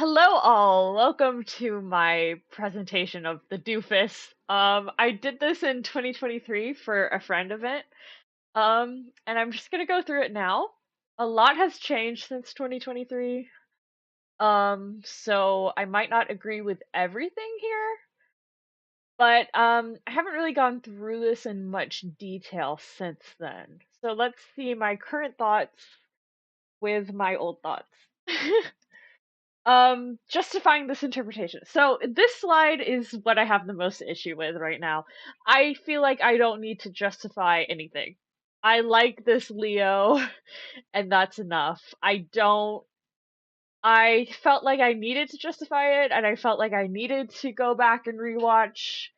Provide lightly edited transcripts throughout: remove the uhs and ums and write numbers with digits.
Hello all, welcome to my presentation of the doofus. I did this in 2023 for a friend event. And I'm just gonna go through it now. A lot has changed since 2023. So I might not agree with everything here, but I haven't really gone through this in much detail since then. So let's see my current thoughts with my old thoughts. Justifying this interpretation. So this slide is what I have the most issue with right now. I feel like I don't need to justify anything. I like this Leo, and that's enough. I felt like I needed to justify it, and I felt like I needed to go back and rewatch,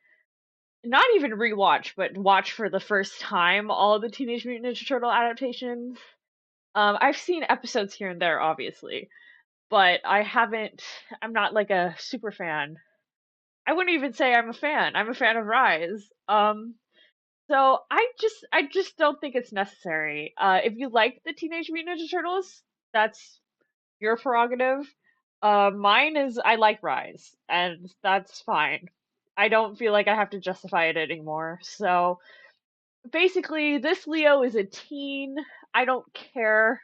not even rewatch, but watch for the first time all the Teenage Mutant Ninja Turtle adaptations. I've seen episodes here and there, obviously, but I'm not like a super fan. I wouldn't even say I'm a fan. I'm a fan of Rise. So I just don't think it's necessary. If you like the Teenage Mutant Ninja Turtles, that's your prerogative. Mine is I like Rise, and that's fine. I don't feel like I have to justify it anymore. So basically, this Leo is a teen. I don't care.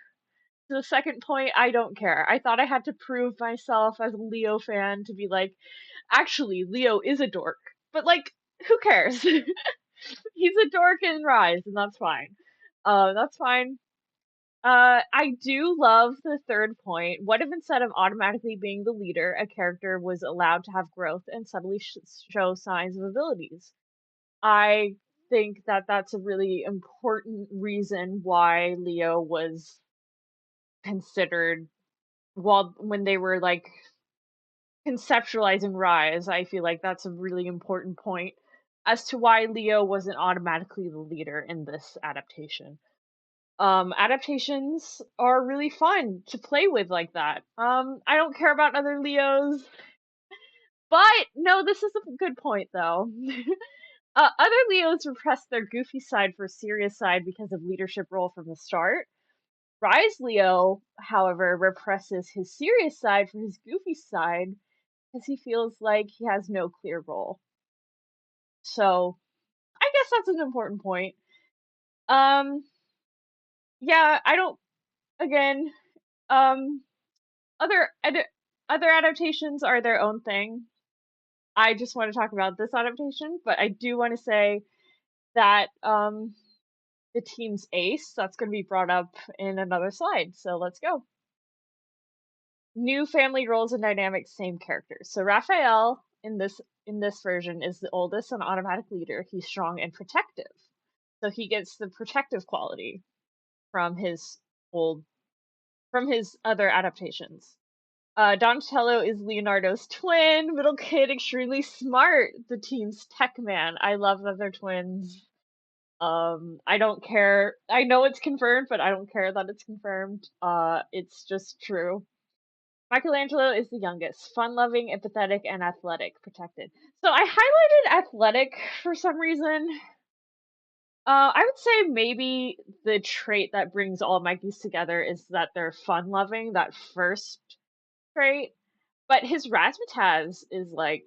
To the second point, I don't care. I thought I had to prove myself as a Leo fan to be like, actually, Leo is a dork. But like, who cares? He's a dork in Rise, and that's fine. That's fine. I do love the third point. What if instead of automatically being the leader, a character was allowed to have growth and subtly show signs of abilities? I think that that's a really important reason why Leo was considered, well, when they were like conceptualizing Rise. I feel like that's a really important point as to why Leo wasn't automatically the leader in this adaptation. Adaptations are really fun to play with like that. I don't care about other Leos, but no, this is a good point though. Other Leos repress their goofy side for serious side because of leadership role from the start. Rise Leo, however, represses his serious side for his goofy side because he feels like he has no clear role. So I guess that's an important point. Um, yeah, I don't. Again, um, other other adaptations are their own thing. I just want to talk about this adaptation, but I do want to say that the team's ace that's going to be brought up in another slide. So let's go. New family roles and dynamics, same characters. So Raphael in this version is the oldest and automatic leader. He's strong and protective. So he gets the protective quality from his old from his other adaptations. Donatello is Leonardo's twin, middle kid, extremely smart, the team's tech man. I love that they're twins. I don't care. I know it's confirmed, but I don't care that it's confirmed. It's just true. Michelangelo is the youngest, fun-loving, empathetic, and athletic, protected. So I highlighted athletic for some reason. I would say maybe the trait that brings all Mikeys together is that they're fun-loving, that first trait. But his razzmatazz is like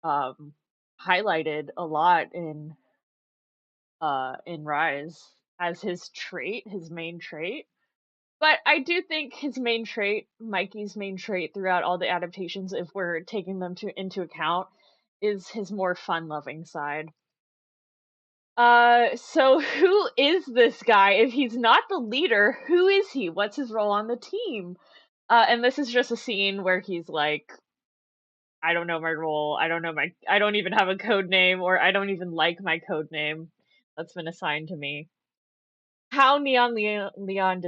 um highlighted a lot in Rise as his trait, his main trait. But I do think his main trait, Mikey's main trait throughout all the adaptations, if we're taking them into account, is his more fun-loving side. So who is this guy? If he's not the leader, who is he? What's his role on the team? And this is just a scene where he's like, I don't know my role. I don't even have a code name, or I don't even like my code name that's been assigned to me. How Leon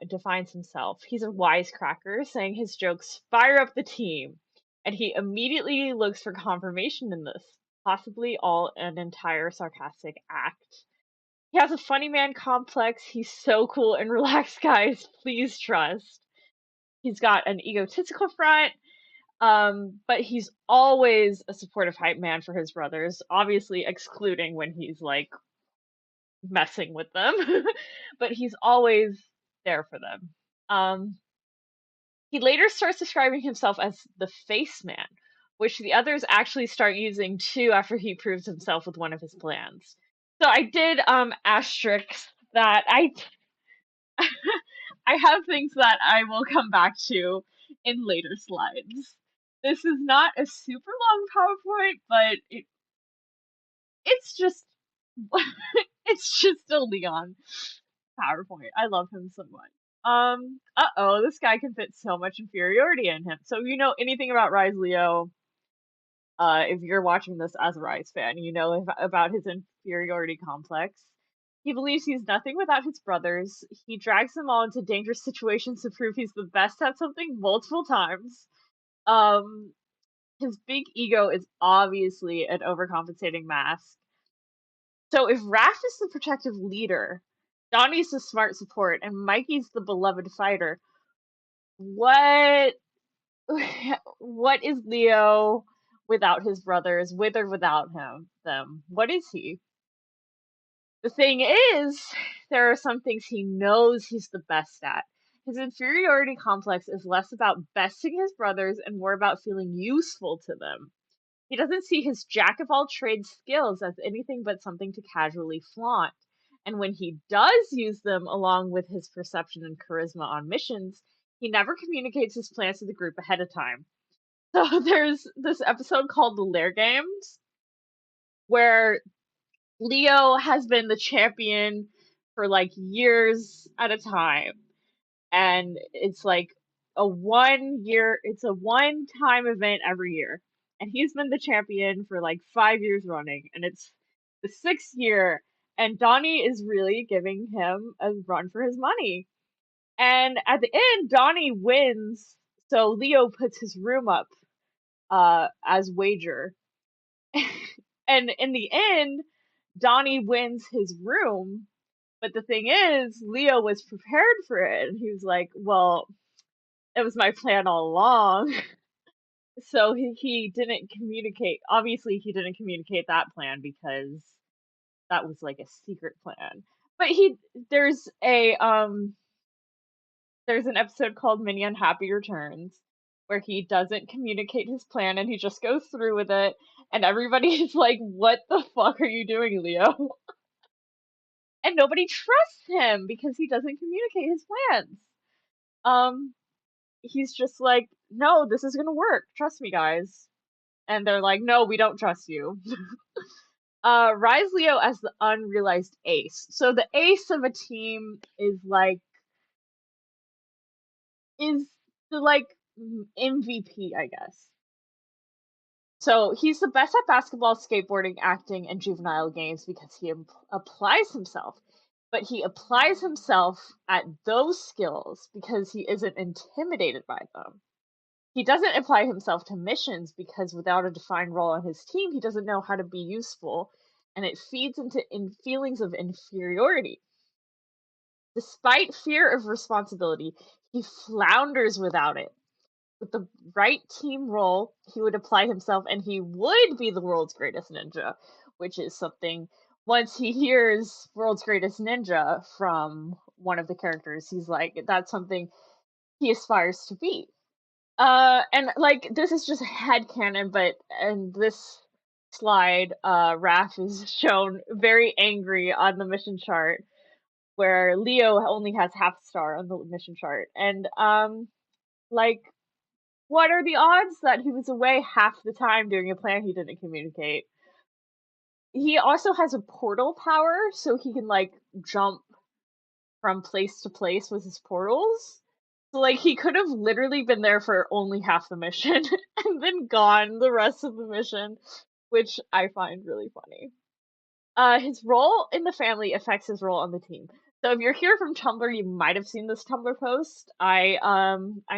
defines himself. He's a wisecracker, saying his jokes fire up the team, and he immediately looks for confirmation in this, possibly all an entire sarcastic act. He has a funny man complex. He's so cool and relaxed, guys. Please trust. He's got an egotistical front, but he's always a supportive hype man for his brothers, obviously excluding when he's like messing with them, but he's always there for them. Um, He later starts describing himself as the face man, which the others actually start using too after he proves himself with one of his plans. So I did asterisk that I have things that I will come back to in later slides. This is not a super long PowerPoint, but it's just it's just a Leon PowerPoint. I love him so much. Uh-oh, this guy can fit so much inferiority in him. So if you know anything about Rise Leo, if you're watching this as a Rise fan, you know about his inferiority complex. He believes he's nothing without his brothers. He drags them all into dangerous situations to prove he's the best at something multiple times. Um, his big ego is obviously an overcompensating mask. So if Raph is the protective leader, Donnie's the smart support, and Mikey's the beloved fighter, what what is Leo without his brothers, with or without them? What is he? The thing is, there are some things he knows he's the best at. His inferiority complex is less about besting his brothers and more about feeling useful to them. He doesn't see his jack of all trades skills as anything but something to casually flaunt. And when he does use them along with his perception and charisma on missions, he never communicates his plans to the group ahead of time. So there's this episode called The Lair Games, where Leo has been the champion for like years at a time. And it's like it's a one time event every year. And he's been the champion for like 5 years running. And it's the 6th year. And Donnie is really giving him a run for his money. And at the end, Donnie wins. So Leo puts his room up as wager. And in the end, Donnie wins his room. But the thing is, Leo was prepared for it. And he was like, well, it was my plan all along. So he didn't communicate. Obviously, he didn't communicate that plan because that was like a secret plan. But there's a there's an episode called Mini Unhappy Returns where he doesn't communicate his plan and he just goes through with it and everybody is like, "What the fuck are you doing, Leo?" And nobody trusts him because he doesn't communicate his plans. Um he's just like, "No, this is going to work. Trust me, guys." And they're like, "No, we don't trust you." Rise Leo as the unrealized ace. So the ace of a team is the MVP, I guess. So he's the best at basketball, skateboarding, acting, and juvenile games because he applies himself. But he applies himself at those skills because he isn't intimidated by them. He doesn't apply himself to missions because without a defined role on his team, he doesn't know how to be useful, and it feeds into feelings of inferiority. Despite fear of responsibility, he flounders without it. With the right team role, he would apply himself and he would be the world's greatest ninja, which is something once he hears world's greatest ninja from one of the characters, he's like, that's something he aspires to be. And like this is just headcanon, but in this slide, Raph is shown very angry on the mission chart, where Leo only has half a star on the mission chart. And like, what are the odds that he was away half the time doing a plan he didn't communicate? He also has a portal power, so he can like jump from place to place with his portals. So like he could have literally been there for only half the mission and then gone the rest of the mission, which I find really funny. His role in the family affects his role on the team. So if you're here from Tumblr, you might have seen this Tumblr post. I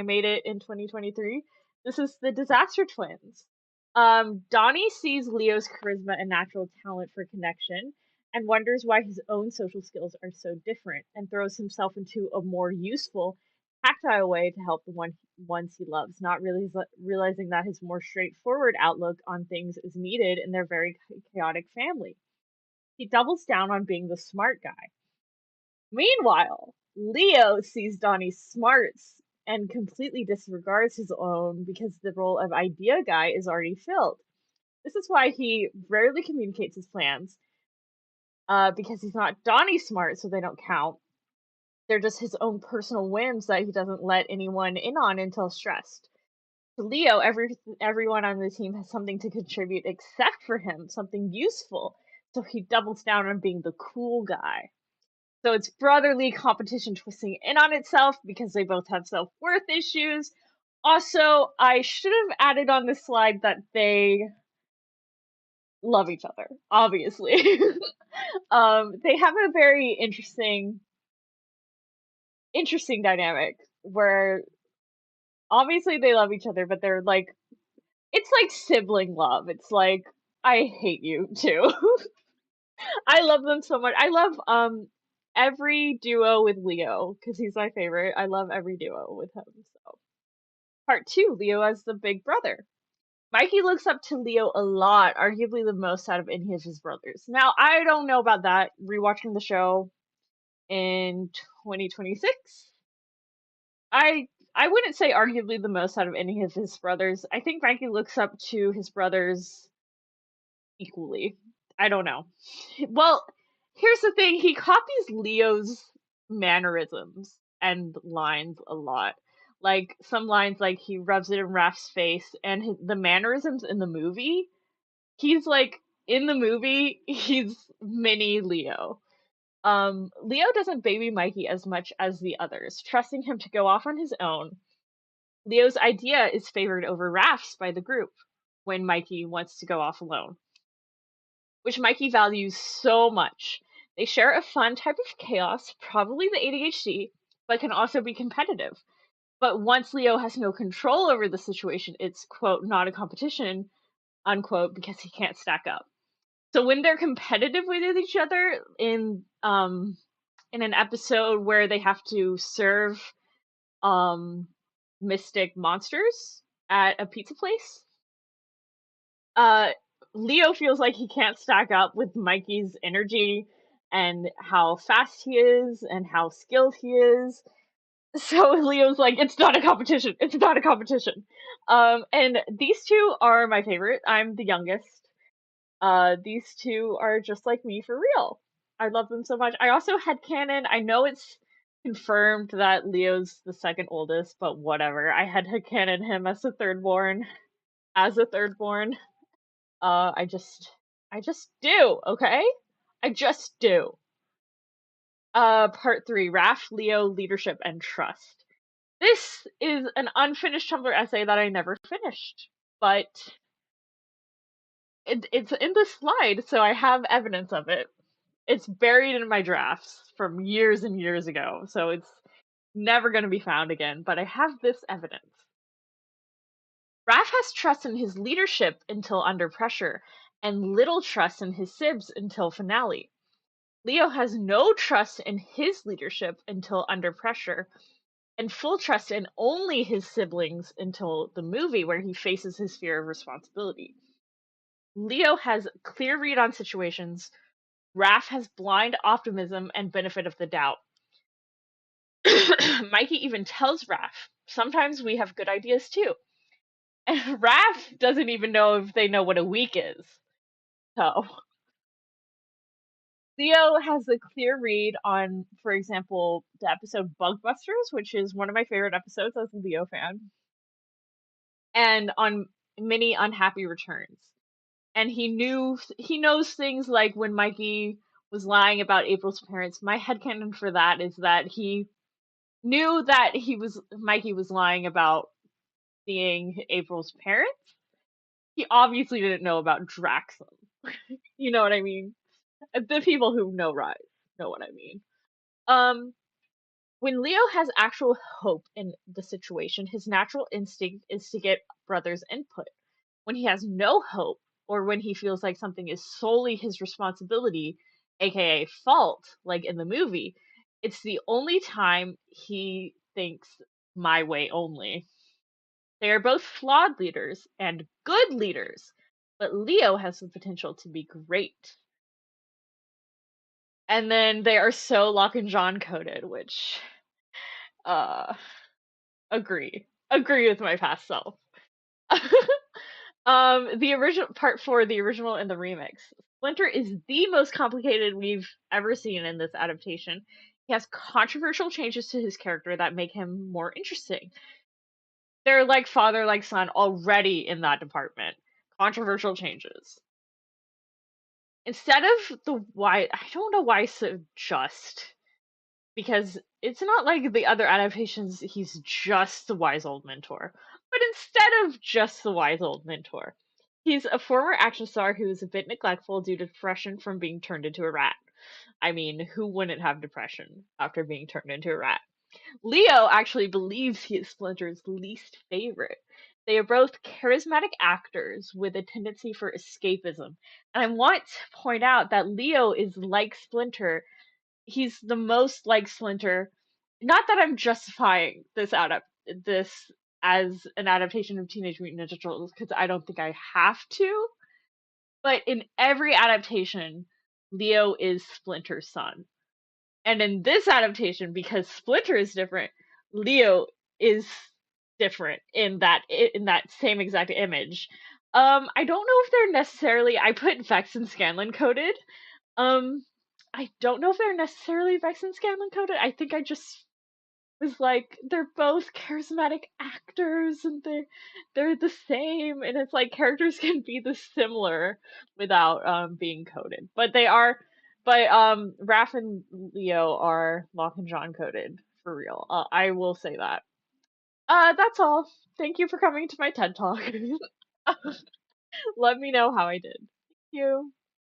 made it in 2023. This is the Disaster Twins. Donnie sees Leo's charisma and natural talent for connection and wonders why his own social skills are so different and throws himself into a more useful, tactile way to help the ones he loves, not really realizing that his more straightforward outlook on things is needed in their very chaotic family. He doubles down on being the smart guy. Meanwhile, Leo sees Donnie's smarts and completely disregards his own because the role of idea guy is already filled. This is why he rarely communicates his plans, because he's not Donnie smart, so they don't count. They're just his own personal whims that he doesn't let anyone in on until stressed. To Leo, everyone on the team has something to contribute except for him, something useful. So he doubles down on being the cool guy. So it's brotherly competition twisting in on itself because they both have self-worth issues. Also, I should have added on this slide that they love each other, obviously. They have a very interesting dynamic where obviously they love each other, but they're like, it's like sibling love. It's like, I hate you too. I love them so much. I love every duo with Leo because he's my favorite. I love every duo with him. So part two, Leo as the big brother. Mikey looks up to Leo a lot, arguably the most out of any of his brothers. Now, I don't know about that. Rewatching the show in 2026, I wouldn't say arguably the most out of any of his brothers. I think Mikey looks up to his brothers equally. I don't know. Well, here's the thing, he copies Leo's mannerisms and lines a lot. Like some lines like he rubs it in Raph's face and the mannerisms in the movie, he's like in the movie, he's mini Leo. Leo doesn't baby Mikey as much as the others, trusting him to go off on his own. Leo's idea is favored over Raph's by the group when Mikey wants to go off alone, which Mikey values so much. They share a fun type of chaos, probably the ADHD, but can also be competitive. But once Leo has no control over the situation, it's, quote, not a competition, unquote, because he can't stack up. So when they're competitive with each other in an episode where they have to serve um mystic monsters at a pizza place, uh Leo feels like he can't stack up with Mikey's energy and how fast he is and how skilled he is. So Leo's like, it's not a competition. It's not a competition. And these two are my favorite. I'm the youngest. These two are just like me for real. I love them so much. I also had canon. I know it's confirmed that Leo's the second oldest, but whatever. I had canon him as the third born. As a third born. I just do, okay? I just do. Part three, Raph, Leo, leadership and trust. This is an unfinished Tumblr essay that I never finished, but it's in the slide, so I have evidence of it. It's buried in my drafts from years and years ago, so it's never going to be found again, but I have this evidence. Raph has trust in his leadership until under pressure, and little trust in his sibs until finale. Leo has no trust in his leadership until under pressure, and full trust in only his siblings until the movie where he faces his fear of responsibility. Leo has clear read on situations. Raph has blind optimism and benefit of the doubt. Mikey even tells Raph, sometimes we have good ideas too. And Raph doesn't even know if they know what a week is. So Leo has a clear read on, for example, the episode Bugbusters, which is one of my favorite episodes as a Leo fan, and on many unhappy returns. And he knows things like when Mikey was lying about April's parents. My headcanon for that is that he knew that Mikey was lying about seeing April's parents. He obviously didn't know about Draxum. You know what I mean? The people who know Rise know what I mean. Um, when Leo has actual hope in the situation, his natural instinct is to get brother's input. When he has no hope, or when he feels like something is solely his responsibility, aka fault, like in the movie, it's the only time he thinks my way only. They are both flawed leaders and good leaders, but Leo has the potential to be great. And then they are so Locke and John coded, which uh Agree with my past self. The original part four, the original and the remix. Splinter is the most complicated we've ever seen in this adaptation. He has controversial changes to his character that make him more interesting. They're like father, like son already in that department. Controversial changes. Instead of the why, I don't know why so just because it's not like the other adaptations. He's just the wise old mentor, but instead of just the wise old mentor, he's a former action star who is a bit neglectful due to depression from being turned into a rat. I mean, who wouldn't have depression after being turned into a rat? Leo actually believes he is Splinter's least favorite. They are both charismatic actors with a tendency for escapism. And I want to point out that Leo is like Splinter. He's the most like Splinter. Not that I'm justifying this as an adaptation of Teenage Mutant Ninja Turtles, because I don't think I have to. But in every adaptation, Leo is Splinter's son. And in this adaptation, because Splinter is different, Leo is different in that same exact image. I don't know if they're necessarily. I put Vex and Scanlan coded. Um, I don't know if they're necessarily Vex and Scanlan coded. I think I just was like they're both charismatic actors and they're the same, and it's like characters can be this similar without being coded, but they are. But Raph and Leo are Locke and John coded for real. I will say that. That's all. Thank you for coming to my TED talk. Let me know how I did. Thank you.